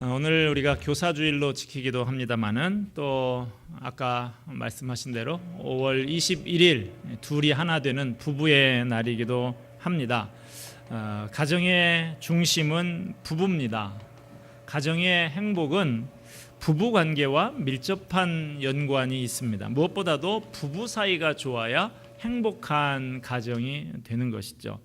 오늘 우리가 교사주일로 지키기도 합니다만은 또 아까 말씀하신 대로 5월 21일 둘이 하나 되는 부부의 날이기도 합니다. 가정의 중심은 부부입니다. 가정의 행복은 부부 관계와 밀접한 연관이 있습니다. 무엇보다도 부부 사이가 좋아야 행복한 가정이 되는 것이죠.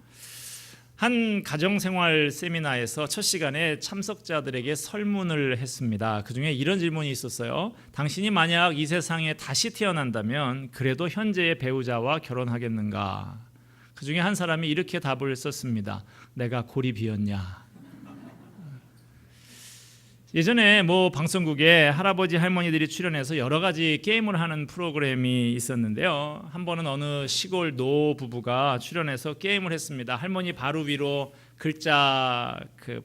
한 가정생활 세미나에서 첫 시간에 참석자들에게 설문을 했습니다. 그중에 이런 질문이 있었어요. 당신이 만약 이 세상에 다시 태어난다면 그래도 현재의 배우자와 결혼하겠는가? 그중에 한 사람이 이렇게 답을 썼습니다. 내가 골이 비었냐? 예전에 방송국에 할아버지 할머니들이 출연해서 여러 가지 게임을 하는 프로그램이 있었는데요. 한 번은 어느 시골 노 부부가 출연해서 게임을 했습니다. 할머니 바로 위로 글자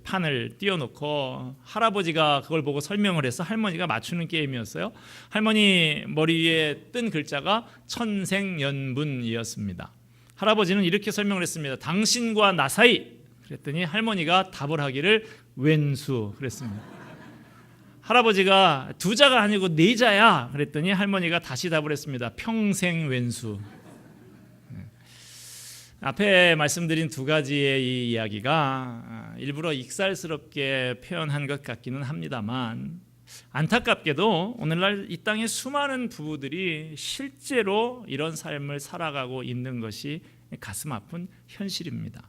판을 띄워놓고 할아버지가 그걸 보고 설명을 해서 할머니가 맞추는 게임이었어요. 할머니 머리 위에 뜬 글자가 천생연분이었습니다. 할아버지는 이렇게 설명을 했습니다. 당신과 나 사이. 그랬더니 할머니가 답을 하기를 왼수 그랬습니다. 할아버지가 두 자가 아니고 네 자야 그랬더니 할머니가 다시 답을 했습니다. 평생 왼수. 앞에 말씀드린 두 가지의 이 이야기가 일부러 익살스럽게 표현한 것 같기는 합니다만 안타깝게도 오늘날 이 땅에 수많은 부부들이 실제로 이런 삶을 살아가고 있는 것이 가슴 아픈 현실입니다.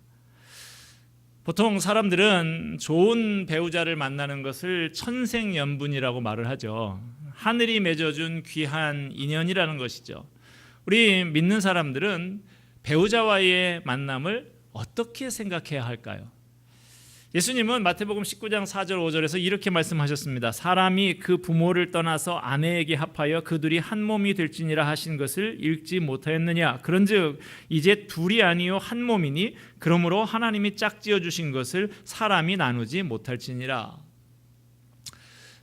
보통 사람들은 좋은 배우자를 만나는 것을 천생연분이라고 말을 하죠. 하늘이 맺어준 귀한 인연이라는 것이죠. 우리 믿는 사람들은 배우자와의 만남을 어떻게 생각해야 할까요? 예수님은 마태복음 19장 4절 5절에서 이렇게 말씀하셨습니다. 사람이 그 부모를 떠나서 아내에게 합하여 그들이 한 몸이 될지니라 하신 것을 읽지 못하였느냐? 그런즉 이제 둘이 아니요 한 몸이니 그러므로 하나님이 짝지어 주신 것을 사람이 나누지 못할지니라.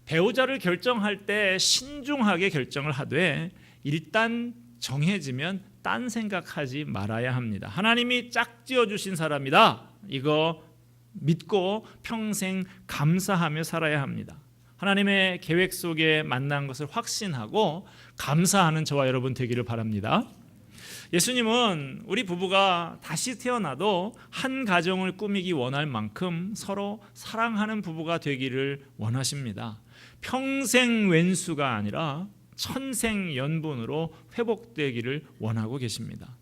배우자를 결정할 때 신중하게 결정을 하되 일단 정해지면 딴 생각하지 말아야 합니다. 하나님이 짝지어 주신 사람이다. 이거 믿고 평생 감사하며 살아야 합니다. 하나님의 계획 속에 만난 것을 확신하고 감사하는 저와 여러분 되기를 바랍니다. 예수님은 우리 부부가 다시 태어나도 한 가정을 꾸미기 원할 만큼 서로 사랑하는 부부가 되기를 원하십니다. 평생 왼수가 아니라 천생연분으로 회복되기를 원하고 계십니다.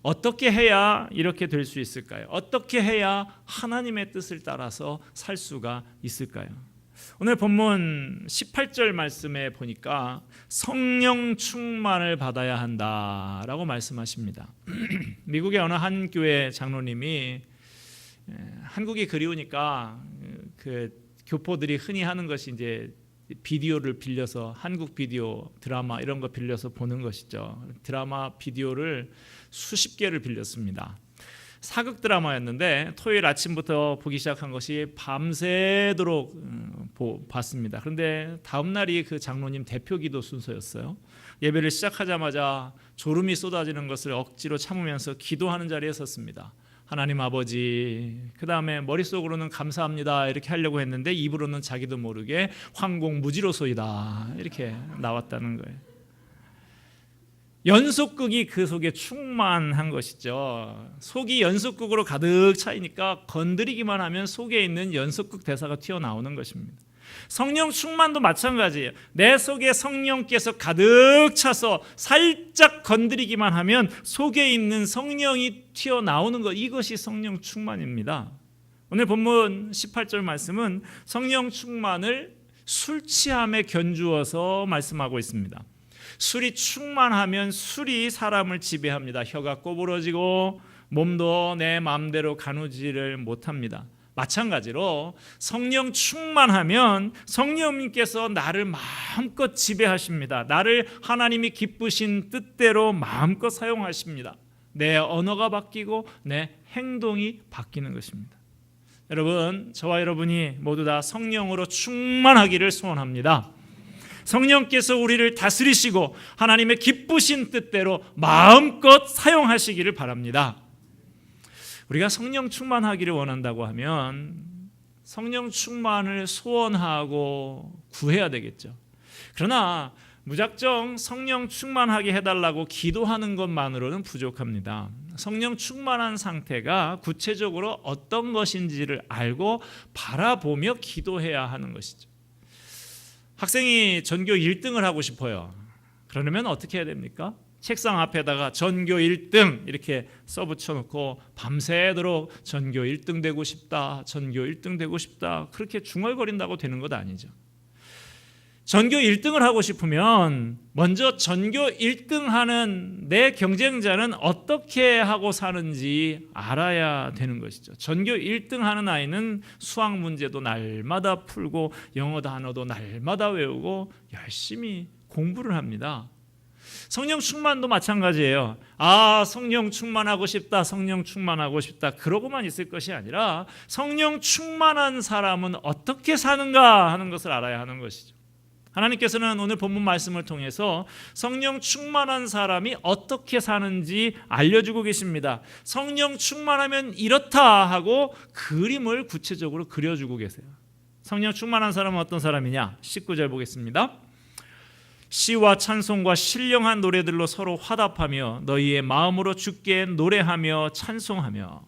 어떻게 해야 이렇게 될 수 있을까요? 어떻게 해야 하나님의 뜻을 따라서 살 수가 있을까요? 오늘 본문 18절 말씀에 보니까 성령 충만을 받아야 한다라고 말씀하십니다. 미국의 어느 한 교회 장로님이 한국이 그리우니까 그 교포들이 흔히 하는 것이 이제 비디오를 빌려서 한국 비디오 드라마 이런 거 빌려서 보는 것이죠. 드라마 비디오를 수십 개를 빌렸습니다. 사극 드라마였는데 토요일 아침부터 보기 시작한 것이 밤새도록 봤습니다. 그런데 다음 날이 그 장로님 대표기도 순서였어요. 예배를 시작하자마자 졸음이 쏟아지는 것을 억지로 참으면서 기도하는 자리에 섰습니다. 하나님 아버지, 그 다음에 머릿속으로는 감사합니다 이렇게 하려고 했는데 입으로는 자기도 모르게 황공무지로소이다 이렇게 나왔다는 거예요. 연속극이 그 속에 충만한 것이죠. 속이 연속극으로 가득 차이니까 건드리기만 하면 속에 있는 연속극 대사가 튀어나오는 것입니다. 성령 충만도 마찬가지예요. 내 속에 성령께서 가득 차서 살짝 건드리기만 하면 속에 있는 성령이 튀어나오는 것, 이것이 성령 충만입니다. 오늘 본문 18절 말씀은 성령 충만을 술 취함에 견주어서 말씀하고 있습니다. 술이 충만하면 술이 사람을 지배합니다. 혀가 꼬부러지고 몸도 내 마음대로 가누지를 못합니다. 마찬가지로 성령 충만하면 성령님께서 나를 마음껏 지배하십니다. 나를 하나님이 기쁘신 뜻대로 마음껏 사용하십니다. 내 언어가 바뀌고 내 행동이 바뀌는 것입니다. 여러분, 저와 여러분이 모두 다 성령으로 충만하기를 소원합니다. 성령께서 우리를 다스리시고 하나님의 기쁘신 뜻대로 마음껏 사용하시기를 바랍니다. 우리가 성령 충만하기를 원한다고 하면 성령 충만을 소원하고 구해야 되겠죠. 그러나 무작정 성령 충만하게 해달라고 기도하는 것만으로는 부족합니다. 성령 충만한 상태가 구체적으로 어떤 것인지를 알고 바라보며 기도해야 하는 것이죠. 학생이 전교 1등을 하고 싶어요. 그러려면 어떻게 해야 됩니까? 책상 앞에다가 전교 1등 이렇게 써붙여놓고 밤새도록 전교 1등 되고 싶다, 전교 1등 되고 싶다, 그렇게 중얼거린다고 되는 것 아니죠. 전교 1등을 하고 싶으면 먼저 전교 1등 하는 내 경쟁자는 어떻게 하고 사는지 알아야 되는 것이죠. 전교 1등 하는 아이는 수학 문제도 날마다 풀고 영어 단어도 날마다 외우고 열심히 공부를 합니다. 성령 충만도 마찬가지예요. 성령 충만하고 싶다, 성령 충만하고 싶다, 그러고만 있을 것이 아니라 성령 충만한 사람은 어떻게 사는가 하는 것을 알아야 하는 것이죠. 하나님께서는 오늘 본문 말씀을 통해서 성령 충만한 사람이 어떻게 사는지 알려주고 계십니다. 성령 충만하면 이렇다 하고 그림을 구체적으로 그려주고 계세요. 성령 충만한 사람은 어떤 사람이냐? 19절 보겠습니다. 시와 찬송과 신령한 노래들로 서로 화답하며 너희의 마음으로 주께 노래하며 찬송하며.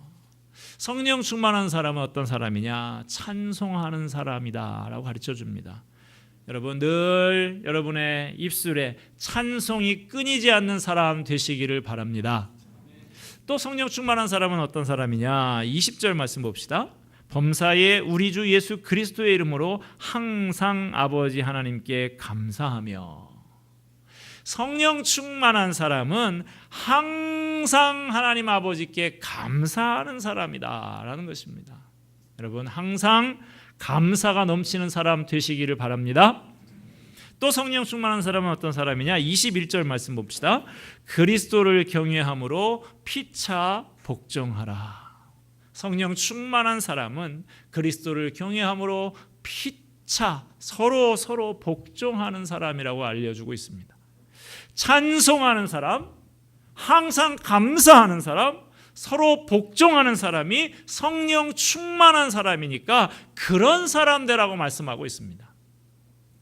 성령 충만한 사람은 어떤 사람이냐? 찬송하는 사람이다 라고 가르쳐줍니다. 여러분, 늘 여러분의 입술에 찬송이 끊이지 않는 사람 되시기를 바랍니다. 또 성령 충만한 사람은 어떤 사람이냐? 20절 말씀 봅시다. 범사에 우리 주 예수 그리스도의 이름으로 항상 아버지 하나님께 감사하며. 성령 충만한 사람은 항상 하나님 아버지께 감사하는 사람이다 라는 것입니다. 여러분, 항상 감사가 넘치는 사람 되시기를 바랍니다. 또 성령 충만한 사람은 어떤 사람이냐? 21절 말씀 봅시다. 그리스도를 경외함으로 피차 복종하라. 성령 충만한 사람은 그리스도를 경외함으로 피차 서로 복종하는 사람이라고 알려주고 있습니다. 찬송하는 사람, 항상 감사하는 사람, 서로 복종하는 사람이 성령 충만한 사람이니까 그런 사람들하고 말씀하고 있습니다.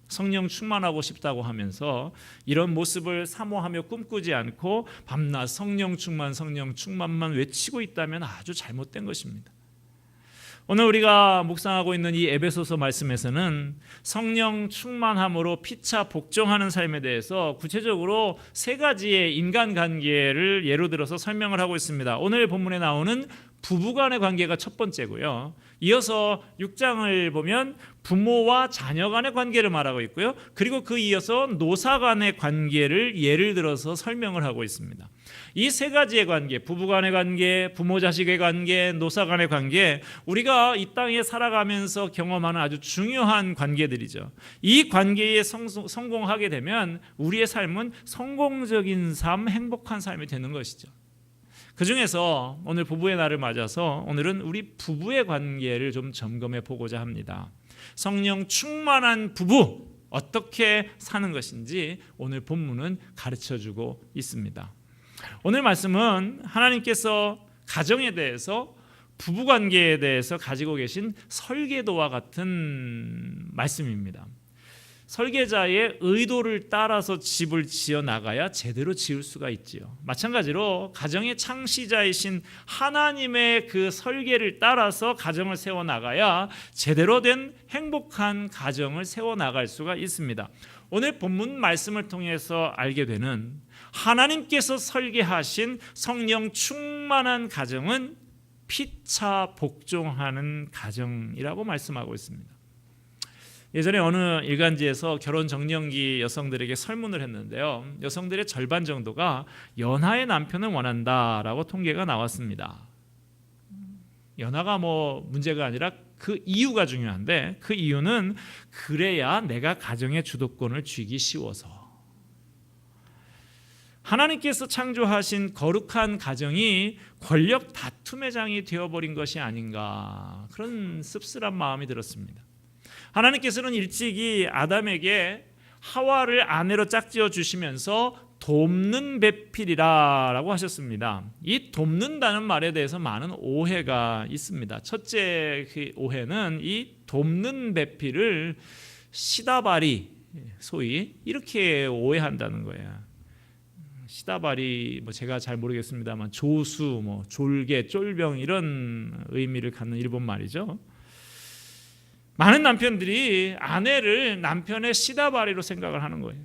성령 충만하고 싶다고 하면서 이런 모습을 사모하며 꿈꾸지 않고 밤낮 성령 충만만 외치고 있다면 아주 잘못된 것입니다. 오늘 우리가 묵상하고 있는 이 에베소서 말씀에서는 성령 충만함으로 피차 복종하는 삶에 대해서 구체적으로 세 가지의 인간관계를 예로 들어서 설명을 하고 있습니다. 오늘 본문에 나오는 부부간의 관계가 첫 번째고요. 이어서 6장을 보면 부모와 자녀 간의 관계를 말하고 있고요. 그리고 그 이어서 노사 간의 관계를 예를 들어서 설명을 하고 있습니다. 이 세 가지의 관계, 부부 간의 관계, 부모 자식의 관계, 노사 간의 관계, 우리가 이 땅에 살아가면서 경험하는 아주 중요한 관계들이죠. 이 관계에 성공하게 되면 우리의 삶은 성공적인 삶, 행복한 삶이 되는 것이죠. 그 중에서 오늘 부부의 날을 맞아서 오늘은 우리 부부의 관계를 좀 점검해 보고자 합니다. 성령 충만한 부부 어떻게 사는 것인지 오늘 본문은 가르쳐주고 있습니다. 오늘 말씀은 하나님께서 가정에 대해서, 부부관계에 대해서 가지고 계신 설계도와 같은 말씀입니다. 설계자의 의도를 따라서 집을 지어 나가야 제대로 지을 수가 있지요. 마찬가지로 가정의 창시자이신 하나님의 그 설계를 따라서 가정을 세워 나가야 제대로 된 행복한 가정을 세워 나갈 수가 있습니다. 오늘 본문 말씀을 통해서 알게 되는 하나님께서 설계하신 성령 충만한 가정은 피차 복종하는 가정이라고 말씀하고 있습니다. 예전에 어느 일간지에서 결혼 정년기 여성들에게 설문을 했는데요. 여성들의 절반 정도가 연하의 남편을 원한다라고 통계가 나왔습니다. 연하가 문제가 아니라 그 이유가 중요한데, 그 이유는 그래야 내가 가정의 주도권을 쥐기 쉬워서. 하나님께서 창조하신 거룩한 가정이 권력 다툼의 장이 되어버린 것이 아닌가, 그런 씁쓸한 마음이 들었습니다. 하나님께서는 일찍이 아담에게 하와를 아내로 짝지어 주시면서 돕는 배필이라고 하셨습니다. 이 돕는다는 말에 대해서 많은 오해가 있습니다. 첫째 그 오해는 이 돕는 배필을 시다바리, 소위 이렇게 오해한다는 거예요. 시다바리 제가 잘 모르겠습니다만 조수, 졸개, 쫄병 이런 의미를 갖는 일본 말이죠. 많은 남편들이 아내를 남편의 시다바리로 생각을 하는 거예요.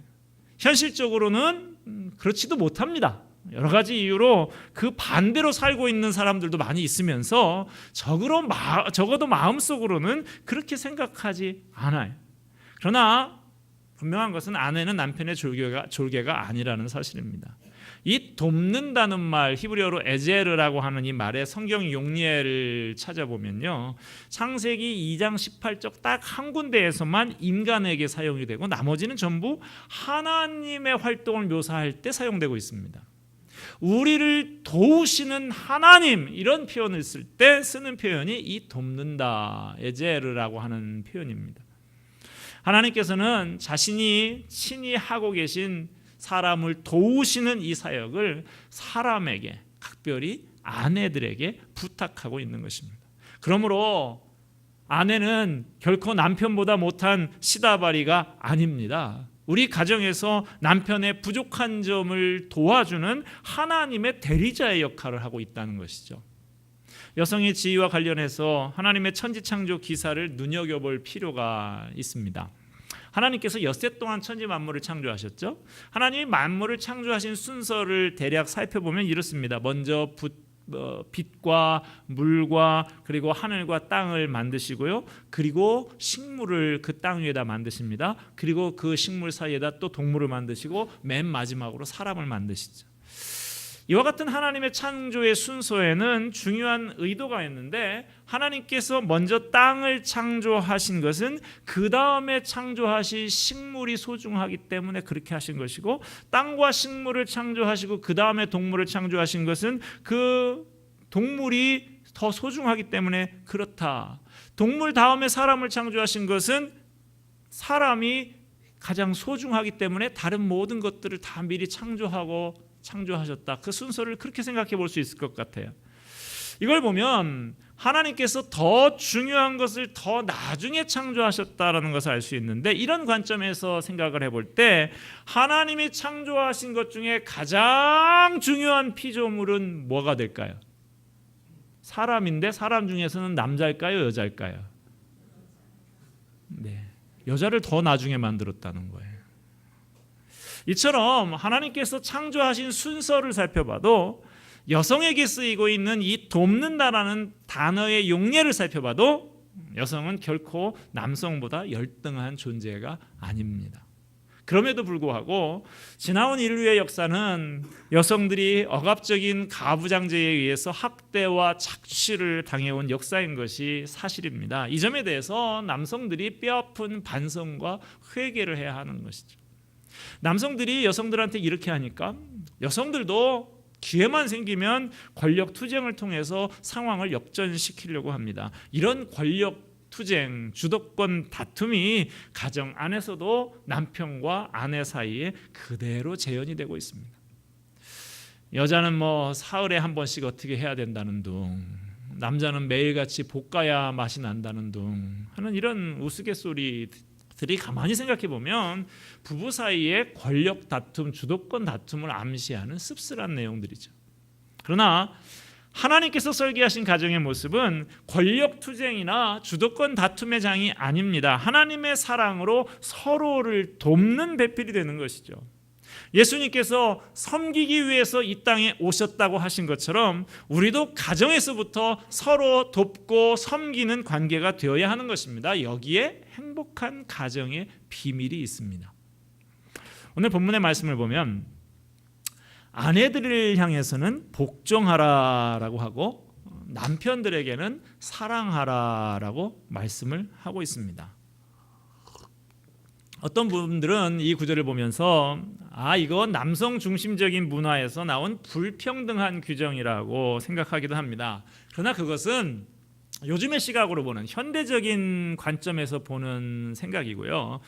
현실적으로는 그렇지도 못합니다. 여러 가지 이유로 그 반대로 살고 있는 사람들도 많이 있으면서 적어도 마음속으로는 그렇게 생각하지 않아요. 그러나 분명한 것은 아내는 남편의 졸개가 아니라는 사실입니다. 이 돕는다는 말, 히브리어로 에제르라고 하는 이 말의 성경 용례를 찾아보면요, 창세기 2장 18절 딱 한 군데에서만 인간에게 사용이 되고 나머지는 전부 하나님의 활동을 묘사할 때 사용되고 있습니다. 우리를 도우시는 하나님, 이런 표현을 쓸 때 쓰는 표현이 이 돕는다, 에제르라고 하는 표현입니다. 하나님께서는 자신이 친히 하고 계신 사람을 도우시는 이 사역을 사람에게, 각별히 아내들에게 부탁하고 있는 것입니다. 그러므로 아내는 결코 남편보다 못한 시다바리가 아닙니다. 우리 가정에서 남편의 부족한 점을 도와주는 하나님의 대리자의 역할을 하고 있다는 것이죠. 여성의 지위와 관련해서 하나님의 천지창조 기사를 눈여겨볼 필요가 있습니다. 하나님께서 엿새 동안 천지 만물을 창조하셨죠. 하나님이 만물을 창조하신 순서를 대략 살펴보면 이렇습니다. 먼저 빛과 물과 그리고 하늘과 땅을 만드시고요. 그리고 식물을 그 땅 위에다 만드십니다. 그리고 그 식물 사이에다 또 동물을 만드시고 맨 마지막으로 사람을 만드시죠. 이와 같은 하나님의 창조의 순서에는 중요한 의도가 있는데, 하나님께서 먼저 땅을 창조하신 것은 그 다음에 창조하신 식물이 소중하기 때문에 그렇게 하신 것이고, 땅과 식물을 창조하시고 그 다음에 동물을 창조하신 것은 그 동물이 더 소중하기 때문에 그렇다. 동물 다음에 사람을 창조하신 것은 사람이 가장 소중하기 때문에 다른 모든 것들을 다 미리 창조하셨다. 그 순서를 그렇게 생각해 볼 수 있을 것 같아요. 이걸 보면 하나님께서 더 중요한 것을 더 나중에 창조하셨다라는 것을 알 수 있는데, 이런 관점에서 생각을 해볼 때 하나님이 창조하신 것 중에 가장 중요한 피조물은 뭐가 될까요? 사람인데, 사람 중에서는 남자일까요, 여자일까요? 네, 여자를 더 나중에 만들었다는 거예요. 이처럼 하나님께서 창조하신 순서를 살펴봐도, 여성에게 쓰이고 있는 이 돕는다라는 단어의 용례를 살펴봐도 여성은 결코 남성보다 열등한 존재가 아닙니다. 그럼에도 불구하고 지나온 인류의 역사는 여성들이 억압적인 가부장제에 의해서 학대와 착취를 당해온 역사인 것이 사실입니다. 이 점에 대해서 남성들이 뼈아픈 반성과 회개를 해야 하는 것이죠. 남성들이 여성들한테 이렇게 하니까 여성들도 기회만 생기면 권력 투쟁을 통해서 상황을 역전시키려고 합니다. 이런 권력 투쟁, 주도권 다툼이 가정 안에서도 남편과 아내 사이에 그대로 재현이 되고 있습니다. 여자는 사흘에 한 번씩 어떻게 해야 된다는 둥, 남자는 매일같이 볶아야 맛이 난다는 둥 하는 이런 우스갯소리들이 가만히 생각해 보면 부부 사이의 권력 다툼, 주도권 다툼을 암시하는 씁쓸한 내용들이죠. 그러나 하나님께서 설계하신 가정의 모습은 권력 투쟁이나 주도권 다툼의 장이 아닙니다. 하나님의 사랑으로 서로를 돕는 배필이 되는 것이죠. 예수님께서 섬기기 위해서 이 땅에 오셨다고 하신 것처럼 우리도 가정에서부터 서로 돕고 섬기는 관계가 되어야 하는 것입니다. 여기에 행복한 가정의 비밀이 있습니다. 오늘 본문의 말씀을 보면 아내들을 향해서는 복종하라라고 하고 남편들에게는 사랑하라라고 말씀을 하고 있습니다. 어떤 분들은 이 구절을 보면서 이거 남성 중심적인 문화에서 나온 불평등한 규정이라고 생각하기도 합니다. 그러나 그것은 요즘의 시각으로 보는 현대적인 관점에서 보는 생각이고요.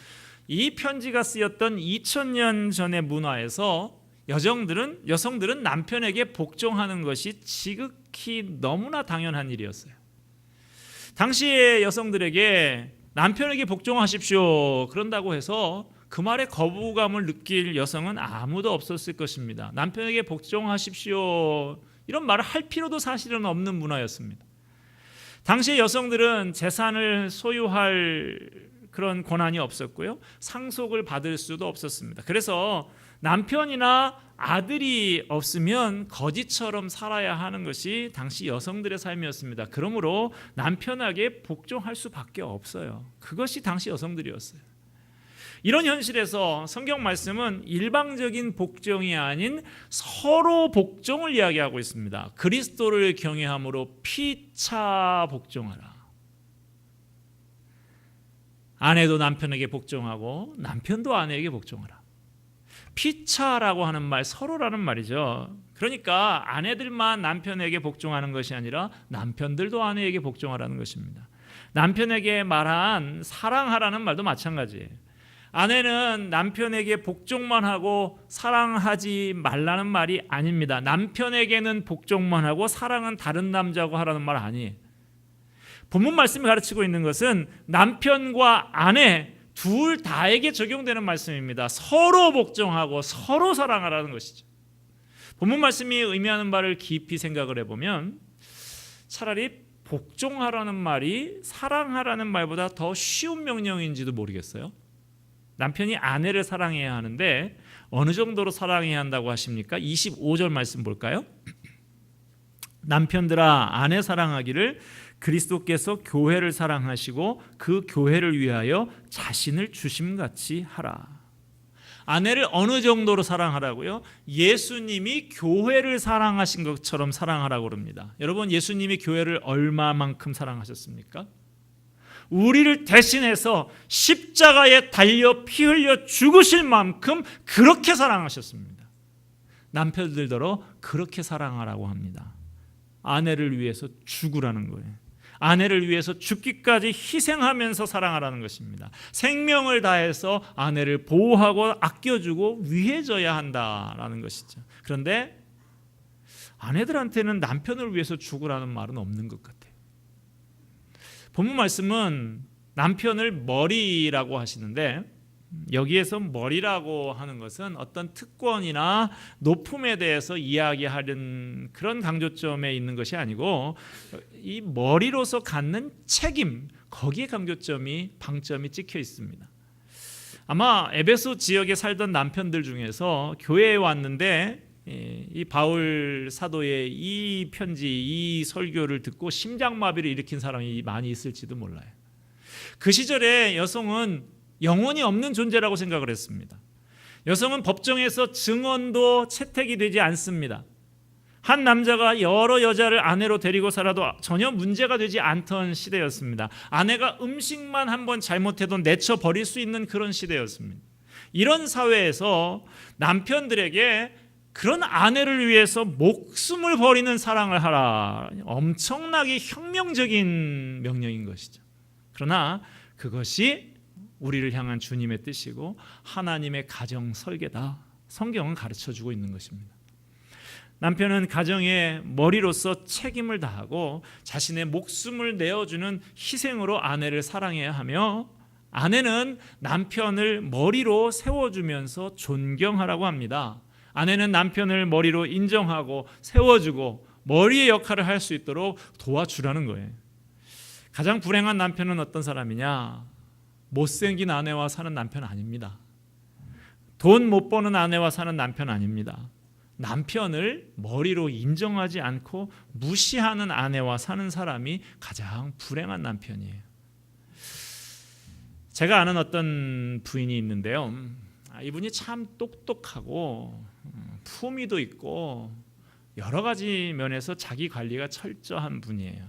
이 편지가 쓰였던 2000년 전의 문화에서 여성들은 남편에게 복종하는 것이 지극히 너무나 당연한 일이었어요. 당시의 여성들에게 남편에게 복종하십시오 그런다고 해서 그 말에 거부감을 느낄 여성은 아무도 없었을 것입니다. 남편에게 복종하십시오 이런 말을 할 필요도 사실은 없는 문화였습니다. 당시의 여성들은 재산을 소유할 그런 권한이 없었고요, 상속을 받을 수도 없었습니다. 그래서 남편이나 아들이 없으면 거지처럼 살아야 하는 것이 당시 여성들의 삶이었습니다. 그러므로 남편에게 복종할 수밖에 없어요. 그것이 당시 여성들이었어요. 이런 현실에서 성경 말씀은 일방적인 복종이 아닌 서로 복종을 이야기하고 있습니다. 그리스도를 경외함으로 피차 복종하라. 아내도 남편에게 복종하고 남편도 아내에게 복종하라. 피차라고 하는 말, 서로라는 말이죠. 그러니까 아내들만 남편에게 복종하는 것이 아니라 남편들도 아내에게 복종하라는 것입니다. 남편에게 말한 사랑하라는 말도 마찬가지예요. 아내는 남편에게 복종만 하고 사랑하지 말라는 말이 아닙니다. 남편에게는 복종만 하고 사랑은 다른 남자고 하라는 말 아니에요. 본문 말씀이 가르치고 있는 것은 남편과 아내 둘 다에게 적용되는 말씀입니다. 서로 복종하고 서로 사랑하라는 것이죠. 본문 말씀이 의미하는 바를 깊이 생각을 해보면 차라리 복종하라는 말이 사랑하라는 말보다 더 쉬운 명령인지도 모르겠어요. 남편이 아내를 사랑해야 하는데 어느 정도로 사랑해야 한다고 하십니까? 25절 말씀 볼까요? 남편들아 아내 사랑하기를 그리스도께서 교회를 사랑하시고 그 교회를 위하여 자신을 주심같이 하라. 아내를 어느 정도로 사랑하라고요? 예수님이 교회를 사랑하신 것처럼 사랑하라고 그럽니다. 여러분, 예수님이 교회를 얼마만큼 사랑하셨습니까? 우리를 대신해서 십자가에 달려 피 흘려 죽으실 만큼 그렇게 사랑하셨습니다. 남편들더러 그렇게 사랑하라고 합니다. 아내를 위해서 죽으라는 거예요. 아내를 위해서 죽기까지 희생하면서 사랑하라는 것입니다. 생명을 다해서 아내를 보호하고 아껴주고 위해져야 한다라는 것이죠. 그런데 아내들한테는 남편을 위해서 죽으라는 말은 없는 것 같아요. 본문 말씀은 남편을 머리라고 하시는데 여기에서 머리라고 하는 것은 어떤 특권이나 높음에 대해서 이야기하는 그런 강조점에 있는 것이 아니고 이 머리로서 갖는 책임, 거기에 방점이 찍혀 있습니다. 아마 에베소 지역에 살던 남편들 중에서 교회에 왔는데 이 바울 사도의 이 편지, 이 설교를 듣고 심장마비를 일으킨 사람이 많이 있을지도 몰라요. 그 시절에 여성은 영혼이 없는 존재라고 생각을 했습니다. 여성은 법정에서 증언도 채택이 되지 않습니다. 한 남자가 여러 여자를 아내로 데리고 살아도 전혀 문제가 되지 않던 시대였습니다. 아내가 음식만 한번 잘못해도 내쳐버릴 수 있는 그런 시대였습니다. 이런 사회에서 남편들에게 그런 아내를 위해서 목숨을 버리는 사랑을 하라, 엄청나게 혁명적인 명령인 것이죠. 그러나 그것이 우리를 향한 주님의 뜻이고 하나님의 가정 설계다, 성경은 가르쳐주고 있는 것입니다. 남편은 가정의 머리로서 책임을 다하고 자신의 목숨을 내어주는 희생으로 아내를 사랑해야 하며, 아내는 남편을 머리로 세워주면서 존경하라고 합니다. 아내는 남편을 머리로 인정하고 세워주고 머리의 역할을 할 수 있도록 도와주라는 거예요. 가장 불행한 남편은 어떤 사람이냐? 못생긴 아내와 사는 남편 아닙니다. 돈 못 버는 아내와 사는 남편 아닙니다. 남편을 머리로 인정하지 않고 무시하는 아내와 사는 사람이 가장 불행한 남편이에요. 제가 아는 어떤 부인이 있는데요. 이분이 참 똑똑하고 품위도 있고 여러 가지 면에서 자기 관리가 철저한 분이에요.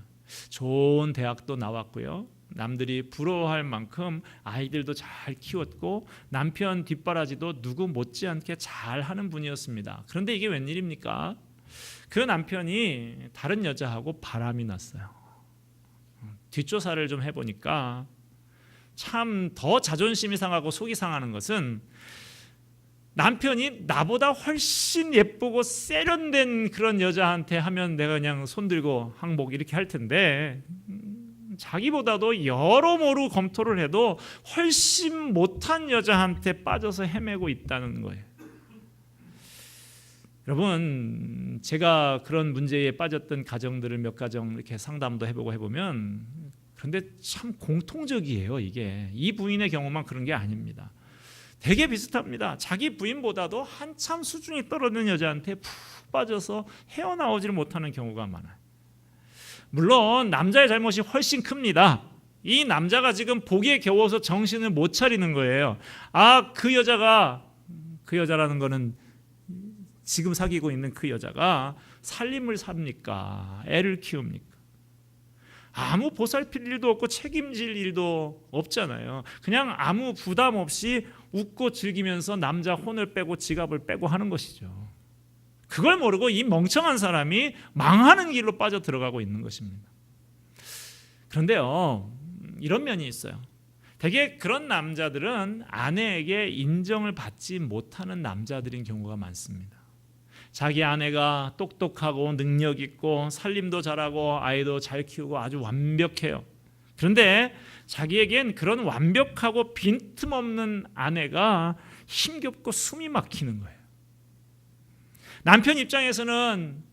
좋은 대학도 나왔고요. 남들이 부러워할 만큼 아이들도 잘 키웠고 남편 뒷바라지도 누구 못지않게 잘하는 분이었습니다. 그런데 이게 웬일입니까? 그 남편이 다른 여자하고 바람이 났어요. 뒷조사를 좀 해보니까 참 더 자존심이 상하고 속이 상하는 것은 남편이 나보다 훨씬 예쁘고 세련된 그런 여자한테 하면 내가 그냥 손들고 항복 이렇게 할 텐데 자기보다도 여러모로 검토를 해도 훨씬 못한 여자한테 빠져서 헤매고 있다는 거예요. 여러분, 제가 그런 문제에 빠졌던 가정들을 몇 가정 이렇게 상담도 해보고 해보면, 그런데 참 공통적이에요. 이게 이 부인의 경우만 그런 게 아닙니다. 되게 비슷합니다. 자기 부인보다도 한참 수준이 떨어지는 여자한테 푹 빠져서 헤어나오지를 못하는 경우가 많아요. 물론 남자의 잘못이 훨씬 큽니다. 이 남자가 지금 복에 겨워서 정신을 못 차리는 거예요. 그 여자라는 거는 지금 사귀고 있는 그 여자가 살림을 삽니까? 애를 키웁니까? 아무 보살필 일도 없고 책임질 일도 없잖아요. 그냥 아무 부담 없이 웃고 즐기면서 남자 혼을 빼고 지갑을 빼고 하는 것이죠. 그걸 모르고 이 멍청한 사람이 망하는 길로 빠져 들어가고 있는 것입니다. 그런데요, 이런 면이 있어요. 되게 그런 남자들은 아내에게 인정을 받지 못하는 남자들인 경우가 많습니다. 자기 아내가 똑똑하고 능력 있고 살림도 잘하고 아이도 잘 키우고 아주 완벽해요. 그런데 자기에겐 그런 완벽하고 빈틈없는 아내가 힘겹고 숨이 막히는 거예요. 남편 입장에서는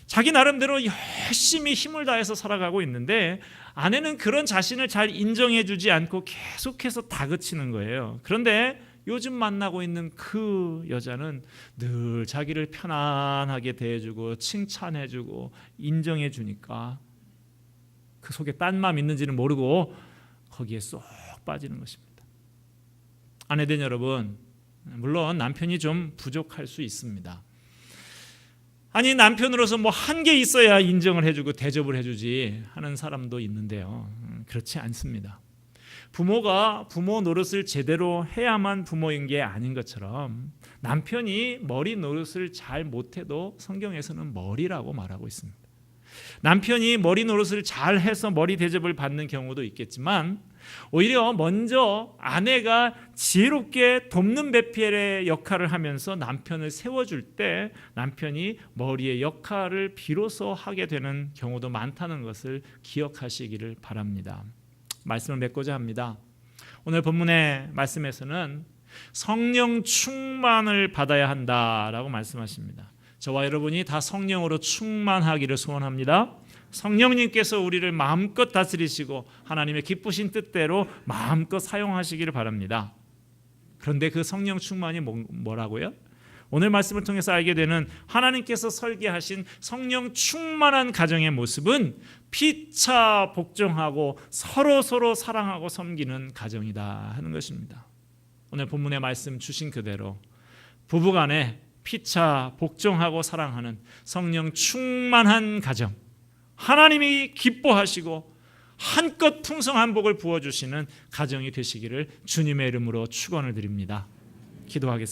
자기 나름대로 열심히 힘을 다해서 살아가고 있는데 아내는 그런 자신을 잘 인정해주지 않고 계속해서 다그치는 거예요. 그런데 요즘 만나고 있는 그 여자는 늘 자기를 편안하게 대해주고 칭찬해주고 인정해주니까 그 속에 딴 마음 있는지는 모르고 거기에 쏙 빠지는 것입니다. 아내된 여러분, 물론 남편이 좀 부족할 수 있습니다. 아니, 남편으로서 뭐 한 게 있어야 인정을 해주고 대접을 해주지 하는 사람도 있는데요, 그렇지 않습니다. 부모가 부모 노릇을 제대로 해야만 부모인 게 아닌 것처럼 남편이 머리 노릇을 잘 못해도 성경에서는 머리라고 말하고 있습니다. 남편이 머리 노릇을 잘 해서 머리 대접을 받는 경우도 있겠지만 오히려 먼저 아내가 지혜롭게 돕는 배필의 역할을 하면서 남편을 세워줄 때 남편이 머리의 역할을 비로소 하게 되는 경우도 많다는 것을 기억하시기를 바랍니다. 말씀을 맺고자 합니다. 오늘 본문의 말씀에서는 성령 충만을 받아야 한다라고 말씀하십니다. 저와 여러분이 다 성령으로 충만하기를 소원합니다. 성령님께서 우리를 마음껏 다스리시고 하나님의 기쁘신 뜻대로 마음껏 사용하시기를 바랍니다. 그런데 그 성령 충만이 뭐라고요? 오늘 말씀을 통해서 알게 되는 하나님께서 설계하신 성령 충만한 가정의 모습은 피차 복종하고 서로 사랑하고 섬기는 가정이다 하는 것입니다. 오늘 본문의 말씀 주신 그대로 부부간에 피차 복종하고 사랑하는 성령 충만한 가정, 하나님이 기뻐하시고 한껏 풍성한 복을 부어주시는 가정이 되시기를 주님의 이름으로 축원을 드립니다. 기도하겠습니다.